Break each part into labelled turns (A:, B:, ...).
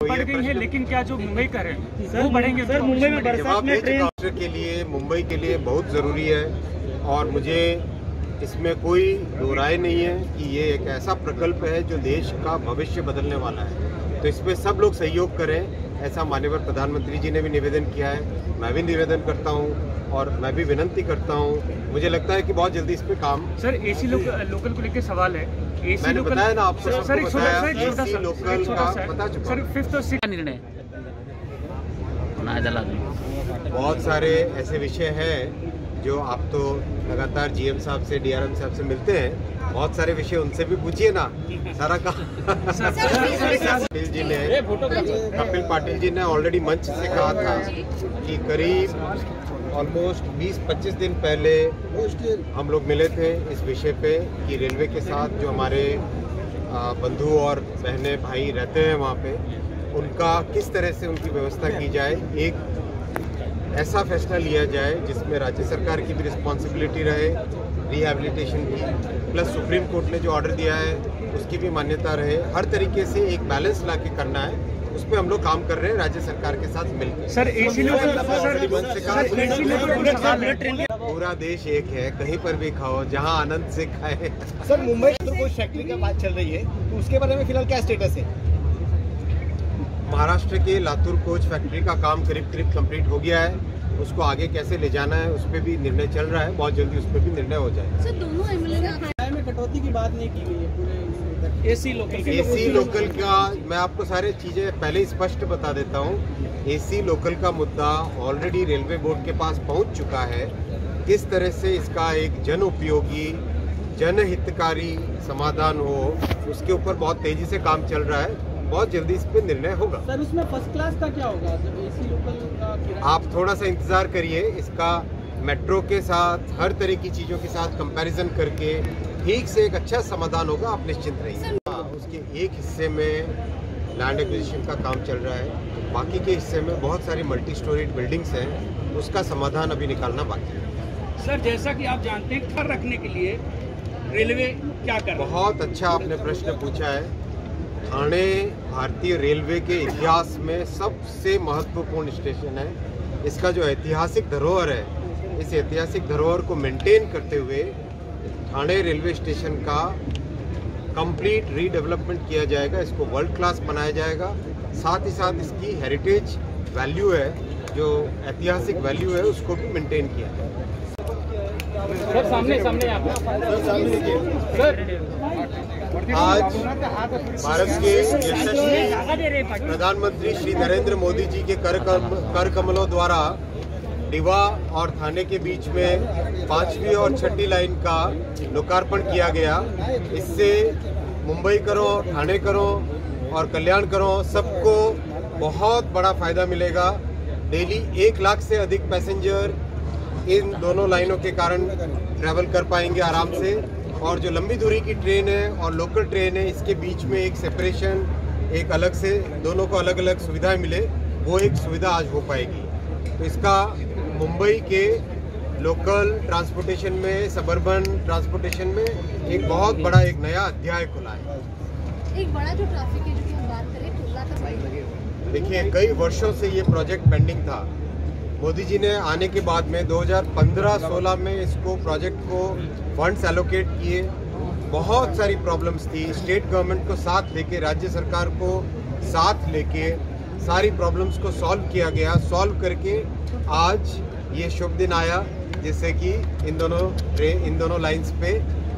A: बढ़ गई है, लेकिन क्या जो मुंबई कर रहे हैं वो बढ़ेंगे?
B: सर मुंबई में बरसात में ट्रेन
C: राष्ट्र के लिए, मुंबई के लिए बहुत ज़रूरी है और मुझे इसमें कोई दो राय नहीं है कि ये एक ऐसा प्रकल्प है जो देश का भविष्य बदलने वाला है। तो इसमें सब लोग सहयोग करें, ऐसा माननीय प्रधानमंत्री जी ने भी निवेदन किया है, मैं भी निवेदन करता हूं और मैं भी विनती करता हूं। मुझे लगता है कि बहुत जल्दी इस पे काम।
A: सर एसी लोकल को लेकर सवाल है।
C: मैंने बताया ना आपको,
A: सर
C: एसी लोकल का बता चुका
A: सर 5th और 6th
B: निर्णय
C: बहुत सारे ऐसे विषय हैं जो आप तो लगातार जीएम साहब से, डीआरएम साहब से मिलते हैं, बहुत सारे विषय उनसे भी पूछिए ना। सारा कपिल पाटिल जी ने ऑलरेडी मंच से कहा था कि करीब ऑलमोस्ट 20-25 दिन पहले हम लोग मिले थे इस विषय पे कि रेलवे के साथ जो हमारे बंधु और बहनें भाई रहते हैं वहाँ पे, उनका किस तरह से उनकी व्यवस्था की जाए, एक ऐसा फैसला लिया जाए जिसमें राज्य सरकार की भी रिस्पॉन्सिबिलिटी रहे, रिहैबिलिटेशन की, प्लस सुप्रीम कोर्ट ने जो ऑर्डर दिया है उसकी भी मान्यता रहे। हर तरीके से एक बैलेंस ला के करना है, उस पर हम लोग काम कर रहे हैं राज्य सरकार के साथ मिलकर।
A: सर एसी
C: पूरा देश एक है, कहीं पर भी खाओ, जहां आनंद से खाए।
D: सर मुंबई कोच फैक्ट्री का बात चल रही है, तो उसके बारे में फिलहाल क्या स्टेटस है?
C: महाराष्ट्र के लातूर कोच फैक्ट्री का काम करीब कंप्लीट हो गया है, उसको आगे कैसे ले जाना है उस पर भी निर्णय चल रहा है, बहुत जल्दी उस पर भी निर्णय हो जाएगा।
E: सर दोनों एमएलए
D: में कटौती की बात नहीं की गई है पूरे एसी
C: लोकल का मैं आपको सारी चीजें पहले ही स्पष्ट बता देता हूँ। एसी लोकल का मुद्दा ऑलरेडी रेलवे बोर्ड के पास पहुँच चुका है। किस तरह से इसका एक जन उपयोगी, जनहितकारी समाधान हो, उसके ऊपर बहुत तेजी से काम चल रहा है, बहुत जल्दी इस पे निर्णय होगा।
D: सर उसमें फर्स्ट क्लास का क्या होगा जब एसी लोकल का?
C: आप थोड़ा सा इंतजार करिए, इसका मेट्रो के साथ हर तरह की चीजों के साथ कंपैरिजन करके ठीक से एक अच्छा समाधान होगा, आप निश्चिंत रहिए। उसके एक हिस्से में लैंड एक्विजिशन का काम चल रहा है, बाकी के हिस्से में बहुत सारी मल्टी स्टोरीड बिल्डिंग्स हैं, उसका समाधान अभी निकालना बाकी है।
B: सर जैसा कि आप जानते हैं, घर रखने के लिए रेलवे क्या कर रहा है?
C: बहुत अच्छा आपने प्रश्न पूछा है। ठाणे भारतीय रेलवे के इतिहास में सबसे महत्वपूर्ण स्टेशन है। इसका जो ऐतिहासिक धरोहर है, इस ऐतिहासिक धरोहर को मेंटेन करते हुए ठाणे रेलवे स्टेशन का कंप्लीट रीडेवलपमेंट किया जाएगा, इसको वर्ल्ड क्लास बनाया जाएगा। साथ ही साथ इसकी हेरिटेज वैल्यू है, जो ऐतिहासिक वैल्यू है, उसको भी मेंटेन किया जाएगा।
B: सर सामने
C: आज भारत के यशस्वी प्रधानमंत्री श्री नरेंद्र मोदी जी के कर कमलों द्वारा रीवा और ठाणे के बीच में 5वीं और 6ठी लाइन का लोकार्पण किया गया। इससे मुंबई करो, ठाणे करो और कल्याण करो, सबको बहुत बड़ा फायदा मिलेगा। डेली 1 लाख से अधिक पैसेंजर इन दोनों लाइनों के कारण ट्रैवल कर पाएंगे आराम से, और जो लंबी दूरी की ट्रेन है और लोकल ट्रेन है, इसके बीच में एक सेपरेशन, एक अलग से दोनों को अलग अलग सुविधाएं मिले, वो एक सुविधा आज हो पाएगी। तो इसका मुंबई के लोकल ट्रांसपोर्टेशन में, सबर्बन ट्रांसपोर्टेशन में एक बहुत बड़ा एक नया अध्याय खुला है।
E: एक बड़ा जो ट्रैफिक है जिसकी हम बात करें, टोला का
C: देखिए, कई वर्षों से ये प्रोजेक्ट पेंडिंग था। मोदी जी ने आने के बाद में 2015-16 में इसको प्रोजेक्ट को फंड्स एलोकेट किए। बहुत सारी प्रॉब्लम्स थी, स्टेट गवर्नमेंट को साथ लेके, राज्य सरकार को साथ लेके सारी प्रॉब्लम्स को सॉल्व किया गया। सॉल्व करके आज ये शुभ दिन आया, जिससे कि इन दोनों लाइंस पे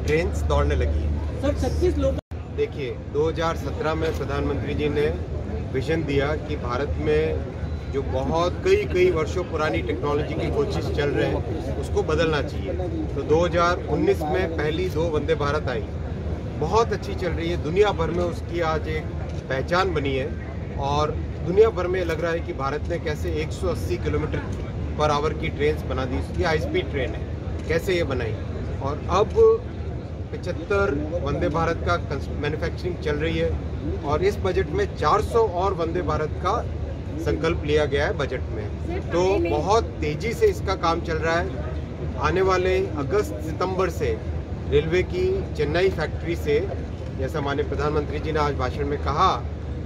C: ट्रेन्स दौड़ने लगी।
D: सर 36 लोग
C: देखिए, 2017 में प्रधानमंत्री जी ने विजन दिया कि भारत में जो बहुत कई वर्षों पुरानी टेक्नोलॉजी की कोशिश चल रहे हैं, उसको बदलना चाहिए। तो 2019 में पहली 2 वंदे भारत आई, बहुत अच्छी चल रही है, दुनिया भर में उसकी आज एक पहचान बनी है, और दुनिया भर में लग रहा है कि भारत ने कैसे 180 किलोमीटर पर आवर की ट्रेन बना दी, उसकी हाई स्पीड ट्रेन है, कैसे ये बनाई। और अब 75 वंदे भारत का मैन्युफैक्चरिंग चल रही है, और इस बजट में 400 और वंदे भारत का संकल्प लिया गया है बजट में। तो बहुत तेजी से इसका काम चल रहा है। आने वाले अगस्त-सितंबर से रेलवे की चेन्नई फैक्ट्री से, जैसा माननीय प्रधानमंत्री जी ने आज भाषण में कहा,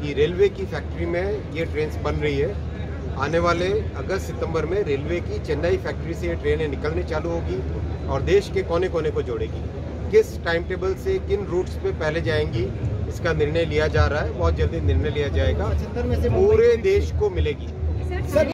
C: कि रेलवे की फैक्ट्री में ये ट्रेन बन रही है। आने वाले अगस्त सितंबर में रेलवे की चेन्नई फैक्ट्री से ये ट्रेनें निकलने चालू होगी और देश के कोने कोने को जोड़ेगी। किस टाइम टेबल से किन रूट्स पे पहले जाएंगी इसका निर्णय लिया जा रहा है, बहुत जल्दी निर्णय लिया जाएगा, पूरे देश को मिलेगी।